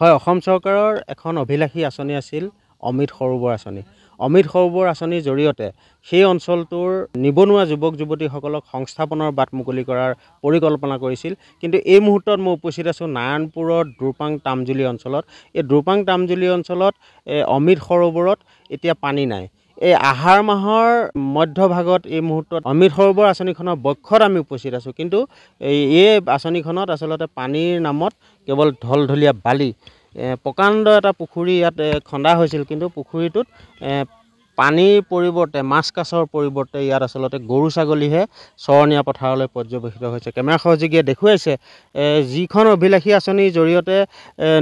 হয়, অসম চৰকাৰৰ এখন অভিলাষী আঁচনি আছিল অমৃত সৰোবৰ আঁচনি। অমৃত সৰোবৰ আঁচনিৰ জৰিয়তে সেই অঞ্চলটোৰ নিবনুৱা যুৱক যুৱতীসকলক সংস্থাপনৰ বাট মুকলি কৰাৰ পৰিকল্পনা কৰিছিল। কিন্তু এই মুহূৰ্তত মই উপস্থিত আছোঁ নাৰায়ণপুৰৰ দ্ৰুপাং তামজুলি অঞ্চলত। এই দ্ৰুপাং তামজুলি অঞ্চলত অমৃত সৰোবৰত এতিয়া পানী নাই। এই আহাৰ মাহৰ মধ্যভাগত এই মুহূৰ্তত অমৃত সৰোবৰ আঁচনিখনৰ বক্ষত আমি উপস্থিত আছোঁ। কিন্তু এই আঁচনিখনত আচলতে পানীৰ নামত কেৱল ঢলঢলীয়া বালি। প্ৰকাণ্ড এটা পুখুৰী ইয়াত খন্দা হৈছিল, কিন্তু পুখুৰীটোত পানীৰ পৰিৱৰ্তে মাছ কাছৰ পৰিৱৰ্তে ইয়াত আচলতে গৰু ছাগলীহে চৰণীয়া পথাৰলৈ পৰ্যবেক্ষিত হৈছে। কেমেৰা সহযোগীয়ে দেখুৱাইছে যিখন অভিলাষী আঁচনিৰ জৰিয়তে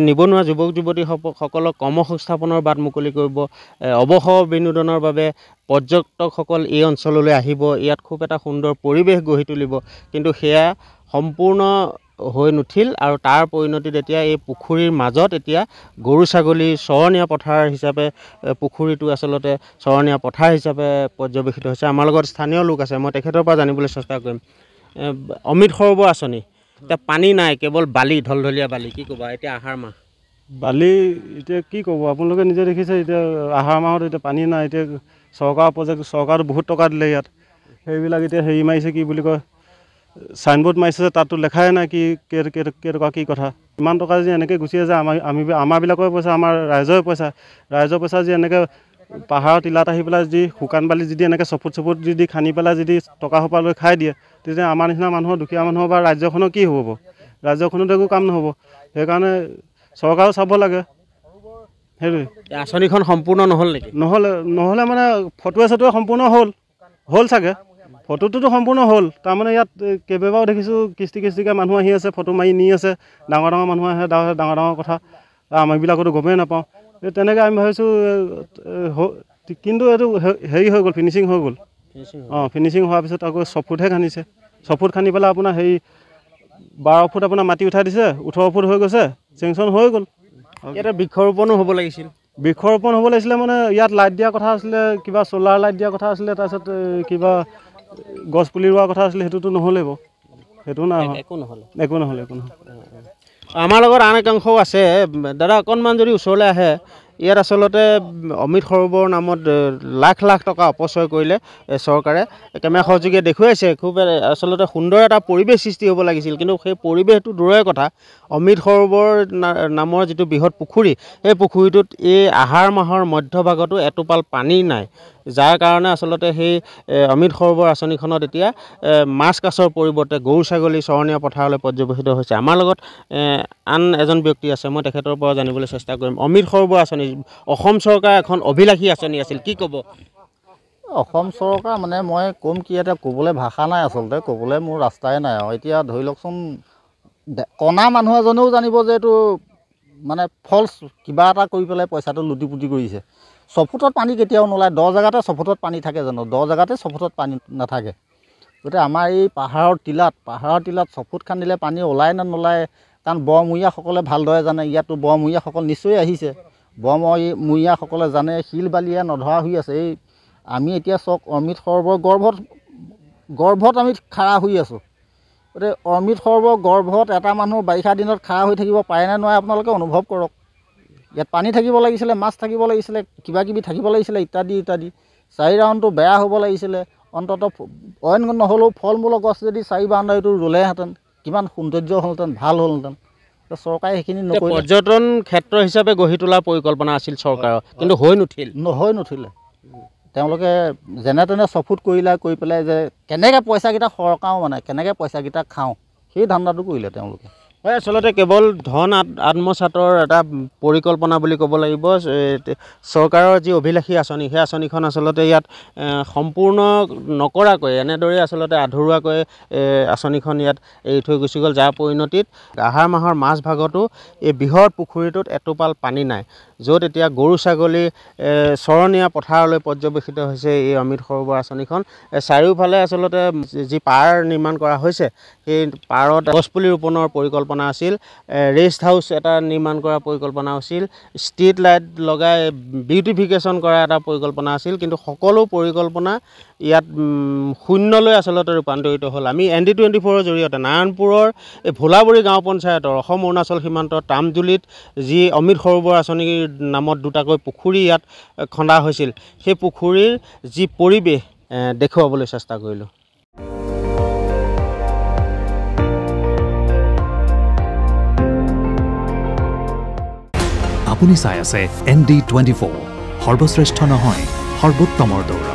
নিবনুৱা যুৱক যুৱতীসকলক কৰ্মসংস্থাপনৰ বাট মুকলি কৰিব, অৱসৰ বিনোদনৰ বাবে পৰ্যটকসকল এই অঞ্চললৈ আহিব, ইয়াত খুব এটা সুন্দৰ পৰিৱেশ গঢ়ি তুলিব, কিন্তু সেয়া সম্পূৰ্ণ হৈ নুঠিল। আৰু তাৰ পৰিণতিত এতিয়া এই পুখুৰীৰ মাজত এতিয়া গৰু ছাগলীৰ চৰণীয়া পথাৰ হিচাপে পুখুৰীটো আচলতে চৰণীয়া পথাৰ হিচাপে পৰ্যবেক্ষিত হৈছে। আমাৰ লগত স্থানীয় লোক আছে, মই তেখেতৰ পৰা জানিবলৈ চেষ্টা কৰিম। অমৃত সৰোবৰ আঁচনি এতিয়া পানী নাই, কেৱল বালি, ঢলঢলীয়া বালি, কি ক'বা? এতিয়া আহাৰ মাহ বালি, এতিয়া কি ক'ব, আপোনালোকে নিজে দেখিছে। এতিয়া আহাৰ মাহত এতিয়া পানী নাই। এতিয়া চৰকাৰৰ প্ৰজেক্ট, চৰকাৰটো বহুত টকা দিলে ইয়াত, সেইবিলাক এতিয়া হেৰি মাৰিছে, কি বুলি কয়, চাইনবোৰ্ড মাৰিছে, তাততো লেখাই নাই কি কেইটকা কি কথা। ইমান টকা যদি এনেকৈ গুচি আছে, আমাৰবিলাকৰ পইচা, আমাৰ ৰাইজৰ পইচা যদি এনেকৈ পাহাৰৰ টিলাত আহি পেলাই যদি শুকান বালি যদি এনেকৈ চফুট যদি খান্দি পেলাই যদি টকা সোপা লৈ খাই দিয়ে, তেতিয়া আমাৰ নিচিনা মানুহৰ, দুখীয়া মানুহৰ বা ৰাজ্যখনৰ কি হ'ব? ৰাজ্যখনতো একো কাম নহ'ব। সেইকাৰণে চৰকাৰেও চাব লাগে। সেইটোৱে আঁচনিখন সম্পূৰ্ণ নহ'ল নেকি? নহ'লে মানে ফটোৱে সম্পূৰ্ণ হ'ল চাগে। ফটোটোতো সম্পূৰ্ণ হ'ল। তাৰমানে ইয়াত কেইবাবাৰো দেখিছোঁ কিস্তিকৈ মানুহ আহি আছে, ফটো মাৰি নি আছে। ডাঙৰ মানুহ আহে, ডাঙৰ কথা আমিবিলাকতো গমেই নাপাওঁ। তেনেকৈ আমি ভাবিছোঁ, কিন্তু এইটো হেৰি হৈ গ'ল, ফিনিচিং হৈ গ'ল। ফিনিচিং হোৱাৰ পিছত আকৌ 6 ফুটহে খান্দিছে। 6 ফুট খান্দি পেলাই আপোনাৰ হেৰি 12 ফুট আপোনাৰ মাটি উঠাই দিছে, 18 ফুট হৈ গৈছে, চেংচন হৈ গ'ল। ইয়াতে বৃক্ষৰোপণো হ'ব লাগিছিল। বৃক্ষৰোপণ হ'ব লাগিছিলে, মানে ইয়াত লাইট দিয়া কথা আছিলে, কিবা চ'লাৰ লাইট দিয়া কথা আছিলে, তাৰপিছত কিবা গছ পুলি ৰোৱাৰ কথা আছিলে, সেইটোতো নহ'লে বাৰু। সেইটো নাই, একো নহ'লে। আমাৰ লগত আন একাংশও আছে। দাদা অকণমান যদি ওচৰলৈ আহে, ইয়াত আচলতে অমৃত সৰোবৰৰ নামত লাখ টকা অপচয় কৰিলে চৰকাৰে। কেমেৰা সহযোগীয়ে দেখুৱাইছে খুব আচলতে সুন্দৰ এটা পৰিৱেশ সৃষ্টি হ'ব লাগিছিল, কিন্তু সেই পৰিৱেশটো দূৰৰে কথা। অমৃত সৰোবৰ নামৰ যিটো বৃহৎ পুখুৰী, সেই পুখুৰীটোত এই আহাৰ মাহৰ মধ্যভাগতো এটোপাল পানী নাই, যাৰ কাৰণে আচলতে সেই অমৃত সৰোবৰ আঁচনিখনত এতিয়া মাছ কাছৰ পৰিৱৰ্তে গৰু ছাগলী চৰণীয়া পথাৰলৈ পৰ্যবেক্ষিত হৈছে। আমাৰ লগত আন এজন ব্যক্তি আছে, মই তেখেতৰ পৰা জানিবলৈ চেষ্টা কৰিম। অমৃত সৰোবৰ আঁচনি অসম চৰকাৰ এখন অভিলাষী আঁচনি আছিল, কি ক'ব? অসম চৰকাৰ মানে মই ক'ম কি, এতিয়া ক'বলৈ ভাষা নাই, আচলতে ক'বলৈ মোৰ ৰাস্তাই নাই। আৰু এতিয়া ধৰি লওকচোন, কণা মানুহ এজনেও জানিব যে এইটো মানে ফল্চ কিবা এটা কৰি পেলাই পইচাটো লুটি পুটি কৰিছে। 6 ফুটত পানী কেতিয়াও নোলায়। 10 জেগাতে 6 ফুটত পানী থাকে জানো? 10 জেগাতে 6 ফুটত পানী নাথাকে। গতিকে আমাৰ এই পাহাৰৰ টিলাত 6 ফুট খান্দিলে পানী ওলায় নে নোলায়, কাৰণ বৰমূৰীয়াসকলে ভালদৰে জানে। ইয়াতো বৰমূৰীয়াসকল নিশ্চয় আহিছে, বৰমূৰীয়াসকলে জানে। শিল বালিয়ে নধৰা হৈ আছে। এই আমি এতিয়া চাওক, অমৃত সৰোবৰ গৰ্ভত আমি খাৰা হৈ আছোঁ। গতিকে অমৃত সৰোবৰ গৰ্ভত এটা মানুহ বাৰিষা দিনত খাৰা হৈ থাকিব পাৰে নে নোৱাৰে, আপোনালোকে অনুভৱ কৰক। ইয়াত পানী থাকিব লাগিছিলে, মাছ থাকিব লাগিছিলে, কিবাকিবি থাকিব লাগিছিলে, ইত্যাদি। 4 ৰাউণ্ডটো বেয়া হ'ব লাগিছিলে। অন্ততঃ অইন নহ'লেও ফল মূলৰ গছ যদি 4 বাউণ্ডাৰীটো ৰুলেহেঁতেন, কিমান সৌন্দৰ্য হ'লহেঁতেন, ভাল হ'লহেঁতেন। চৰকাৰে সেইখিনি নকৰিলে। পৰ্যটন ক্ষেত্ৰ হিচাপে গঢ়ি তোলাৰ পৰিকল্পনা আছিল চৰকাৰৰ, কিন্তু হৈ নুঠিলে। তেওঁলোকে যেনে তেনে 6 ফুট কৰি পেলাই যে কেনেকৈ পইচাকেইটা সৰকাওঁ, মানে কেনেকৈ পইচাকেইটা খাওঁ, সেই ধান্দাটো কৰিলে তেওঁলোকে। হয়, আচলতে কেৱল ধন আত্মসাতৰ এটা পৰিকল্পনা বুলি ক'ব লাগিব। চৰকাৰৰ যি অভিলাষী আঁচনি, সেই আঁচনিখন আচলতে ইয়াত সম্পূৰ্ণ নকৰাকৈ এনেদৰে আচলতে আধৰুৱাকৈ আঁচনিখন ইয়াত এৰি থৈ গুচি গ'ল, যাৰ পৰিণতিত আহাৰ মাহৰ মাজভাগতো এই বৃহৎ পুখুৰীটোত এটোপাল পানী নাই, য'ত এতিয়া গৰু ছাগলী চৰণীয়া পথাৰলৈ পৰ্যবেক্ষিত হৈছে এই অমৃত সৰোবৰ আঁচনিখন। চাৰিওফালে আচলতে যি পাৰ নিৰ্মাণ কৰা হৈছে, সেই পাৰত গছপুলি ৰোপণৰ পৰিকল্পনা আছিল, ৰেষ্ট হাউচ এটা নিৰ্মাণ কৰাৰ পৰিকল্পনা আছিল, ষ্ট্ৰীট লাইট লগাই বিউটিফিকেশ্যন কৰা এটা পৰিকল্পনা আছিল, কিন্তু সকলো পৰিকল্পনা ইয়াত শূন্যলৈ আচলতে ৰূপান্তৰিত হ'ল। আমি ND24ৰ জৰিয়তে নাৰায়ণপুৰৰ এই ভোলাবৰী গাঁও পঞ্চায়তৰ অসম অৰুণাচল সীমান্তৰ তামজুলিত যি অমৃত সৰোবৰ আঁচনিৰ নামত দুটাকৈ পুখুৰী ইয়াত খন্দা হৈছিল, সেই পুখুৰীৰ যি পৰিৱেশ দেখুৱাবলৈ চেষ্টা কৰিলোঁ। আপুনি চাই আছে ND24, সৰ্বশ্ৰেষ্ঠ নহয় সৰ্বোত্তমৰ দৌৰ।